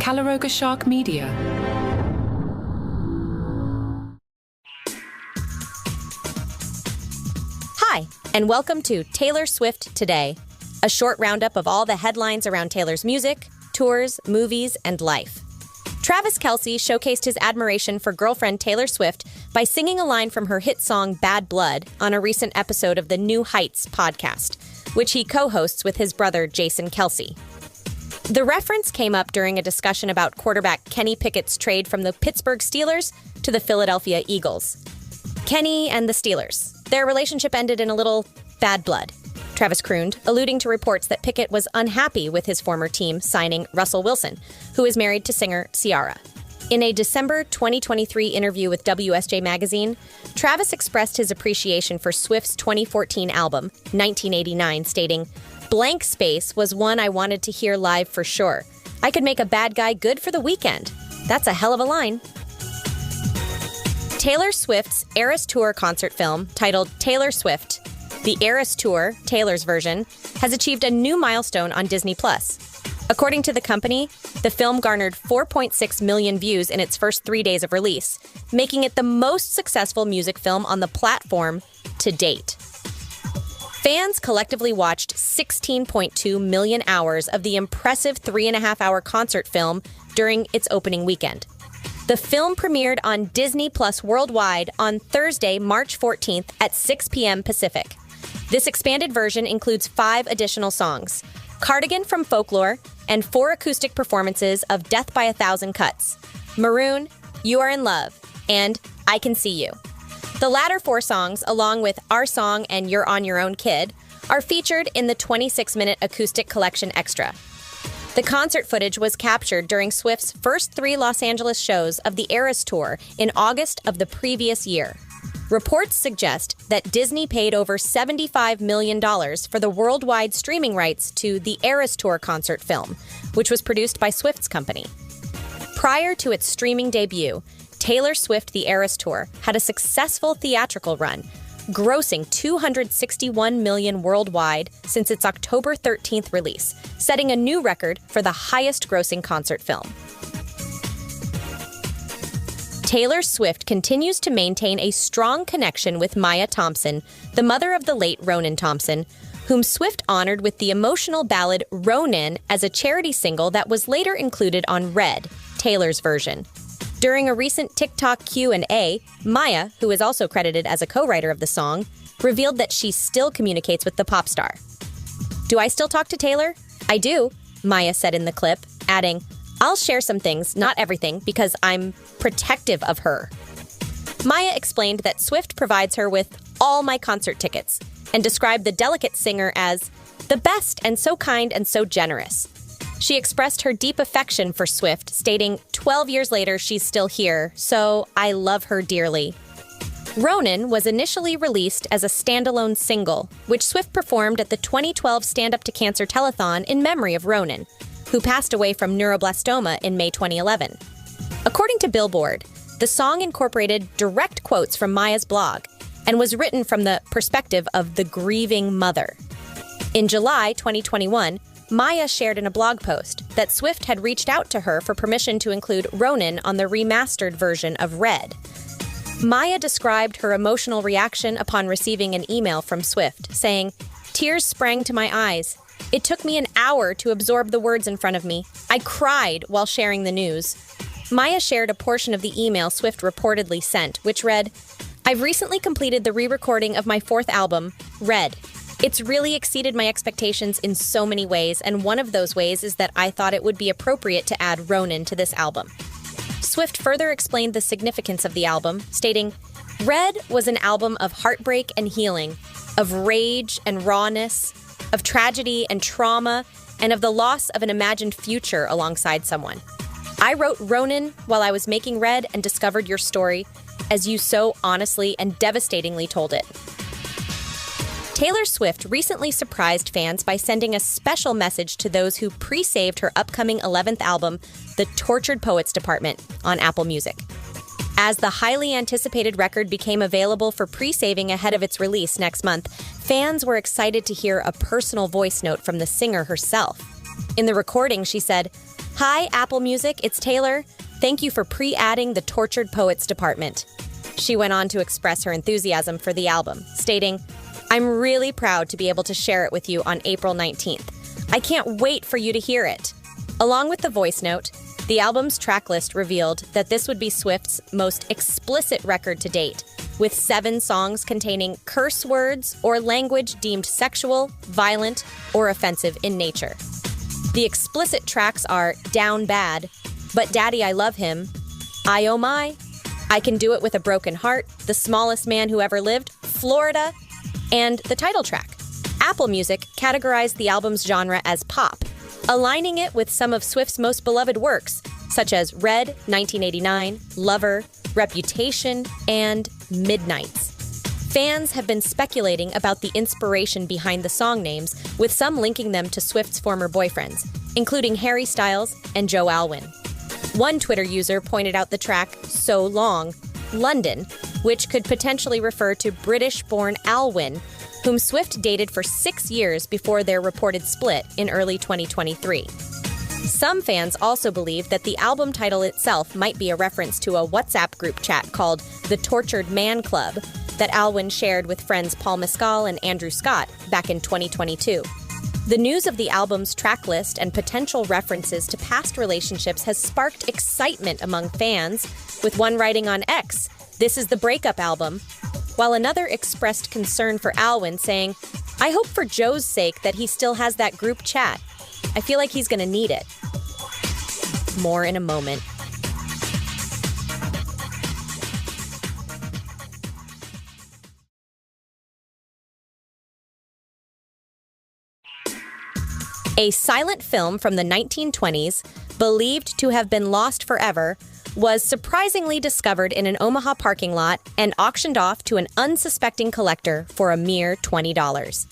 Shark Media. Hi, and welcome to Taylor Swift Today, a short roundup of all the headlines around Taylor's music, tours, movies, and life. Travis Kelce showcased his admiration for girlfriend Taylor Swift by singing a line from her hit song Bad Blood on a recent episode of the New Heights podcast, which he co-hosts with his brother Jason Kelce. The reference came up during a discussion about quarterback Kenny Pickett's trade from the Pittsburgh Steelers to the Philadelphia Eagles. Kenny and the Steelers. Their relationship ended in a little bad blood, Travis crooned, alluding to reports that Pickett was unhappy with his former team signing Russell Wilson, who is married to singer Ciara. In a December 2023 interview with WSJ Magazine, Travis expressed his appreciation for Swift's 2014 album, 1989, stating, "Blank Space was one I wanted to hear live for sure. I could make a bad guy good for the weekend." That's a hell of a line. Taylor Swift's Eras Tour concert film, titled Taylor Swift, The Eras Tour, Taylor's version, has achieved a new milestone on Disney+. According to the company, the film garnered 4.6 million views in its first 3 days of release, making it the most successful music film on the platform to date. Fans collectively watched 16.2 million hours of the impressive 3.5-hour concert film during its opening weekend. The film premiered on Disney Plus worldwide on Thursday, March 14th at 6 p.m. Pacific. This expanded version includes 5 additional songs, Cardigan from Folklore, and 4 acoustic performances of Death by a Thousand Cuts, Maroon, You Are in Love, and I Can See You. The latter 4 songs, along with Our Song and You're on Your Own Kid, are featured in the 26-minute acoustic collection extra. The concert footage was captured during Swift's first 3 Los Angeles shows of the Eras Tour in August of the previous year. Reports suggest that Disney paid over $75 million for the worldwide streaming rights to the Eras Tour concert film, which was produced by Swift's company. Prior to its streaming debut, Taylor Swift The Eras Tour had a successful theatrical run, grossing $261 million worldwide since its October 13th release, setting a new record for the highest-grossing concert film. Taylor Swift continues to maintain a strong connection with Maya Thompson, the mother of the late Ronan Thompson, whom Swift honored with the emotional ballad Ronan as a charity single that was later included on Red, Taylor's version. During a recent TikTok Q&A, Maya, who is also credited as a co-writer of the song, revealed that she still communicates with the pop star. "Do I still talk to Taylor? I do," Maya said in the clip, adding, "I'll share some things, not everything, because I'm protective of her." Maya explained that Swift provides her with all my concert tickets and described the delicate singer as the best and so kind and so generous. She expressed her deep affection for Swift, stating, "12 years later, she's still here, so I love her dearly." Ronan was initially released as a standalone single, which Swift performed at the 2012 Stand Up to Cancer telethon in memory of Ronan, who passed away from neuroblastoma in May 2011. According to Billboard, the song incorporated direct quotes from Maya's blog and was written from the perspective of the grieving mother. In July 2021, Maya shared in a blog post that Swift had reached out to her for permission to include Ronan on the remastered version of Red. Maya described her emotional reaction upon receiving an email from Swift, saying, "Tears sprang to my eyes. It took me an hour to absorb the words in front of me. I cried while sharing the news." Maya shared a portion of the email Swift reportedly sent, which read, "I've recently completed the re-recording of my 4th album, Red. It's really exceeded my expectations in so many ways, and one of those ways is that I thought it would be appropriate to add Ronan to this album." Swift further explained the significance of the album, stating, "Red was an album of heartbreak and healing, of rage and rawness, of tragedy and trauma, and of the loss of an imagined future alongside someone. I wrote Ronan while I was making Red and discovered your story, as you so honestly and devastatingly told it." Taylor Swift recently surprised fans by sending a special message to those who pre-saved her upcoming 11th album, The Tortured Poets Department, on Apple Music. As the highly anticipated record became available for pre-saving ahead of its release next month, fans were excited to hear a personal voice note from the singer herself. In the recording, she said, "Hi, Apple Music, it's Taylor. Thank you for pre-adding the Tortured Poets department." She went on to express her enthusiasm for the album, stating, "I'm really proud to be able to share it with you on April 19th. I can't wait for you to hear it." Along with the voice note, the album's track list revealed that this would be Swift's most explicit record to date, with 7 songs containing curse words or language deemed sexual, violent, or offensive in nature. The explicit tracks are Down Bad, But Daddy I Love Him, I Oh My, I Can Do It With a Broken Heart, The Smallest Man Who Ever Lived, Florida, and the title track. Apple Music categorized the album's genre as pop, aligning it with some of Swift's most beloved works, such as Red, 1989, Lover, Reputation, and Midnights. Fans have been speculating about the inspiration behind the song names, with some linking them to Swift's former boyfriends, including Harry Styles and Joe Alwyn. One Twitter user pointed out the track So Long, London, which could potentially refer to British-born Alwyn, whom Swift dated for 6 years before their reported split in early 2023. Some fans also believe that the album title itself might be a reference to a WhatsApp group chat called The Tortured Man Club that Alwyn shared with friends Paul Mescal and Andrew Scott back in 2022. The news of the album's track list and potential references to past relationships has sparked excitement among fans, with one writing on X, "This is the breakup album," while another expressed concern for Alwyn, saying, "I hope for Joe's sake that he still has that group chat. I feel like he's going to need it." More in a moment. A silent film from the 1920s, believed to have been lost forever, was surprisingly discovered in an Omaha parking lot and auctioned off to an unsuspecting collector for a mere $20.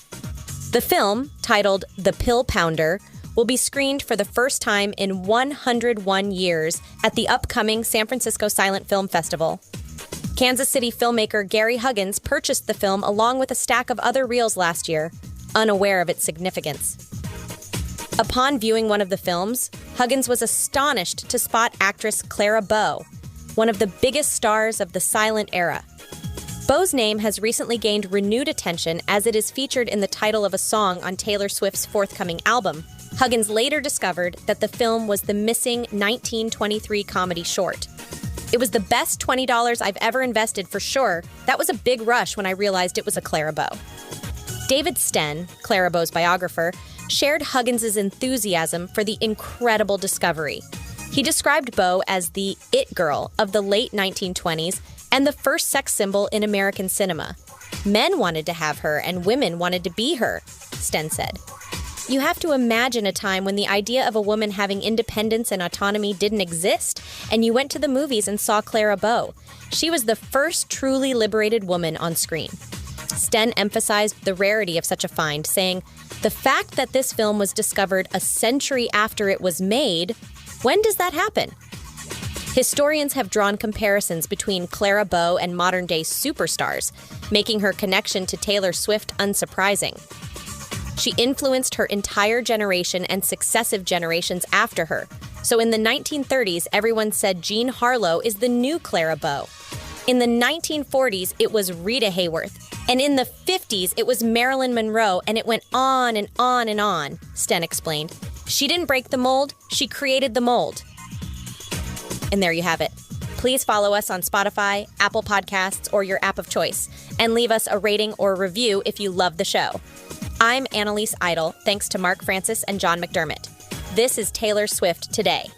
The film, titled The Pill Pounder, will be screened for the first time in 101 years at the upcoming San Francisco Silent Film Festival. Kansas City filmmaker Gary Huggins purchased the film along with a stack of other reels last year, unaware of its significance. Upon viewing one of the films, Huggins was astonished to spot actress Clara Bow, one of the biggest stars of the silent era. Bow's name has recently gained renewed attention as it is featured in the title of a song on Taylor Swift's forthcoming album. Huggins later discovered that the film was the missing 1923 comedy short. "It was the best $20 I've ever invested for sure. That was a big rush when I realized it was a Clara Bow." David Sten, Clara Bow's biographer, shared Huggins' enthusiasm for the incredible discovery. He described Bow as the it girl of the late 1920s and the first sex symbol in American cinema. "Men wanted to have her and women wanted to be her," Sten said. You have to imagine a time when the idea of a woman having independence and autonomy didn't exist, and you went to the movies and saw Clara Bow. She was the first truly liberated woman on screen. Sten emphasized the rarity of such a find, saying, "The fact that this film was discovered a century after it was made, when does that happen?" Historians have drawn comparisons between Clara Bow and modern-day superstars, making her connection to Taylor Swift unsurprising. She influenced her entire generation and successive generations after her. So in the 1930s, everyone said Jean Harlow is the new Clara Bow. In the 1940s, it was Rita Hayworth. And in the 50s, it was Marilyn Monroe, and it went on and on and on, Sten explained. She didn't break the mold, she created the mold. And there you have it. Please follow us on Spotify, Apple Podcasts, or your app of choice, and leave us a rating or review if you love the show. I'm Annalise Idle, thanks to Mark Francis and John McDermott. This is Taylor Swift Today.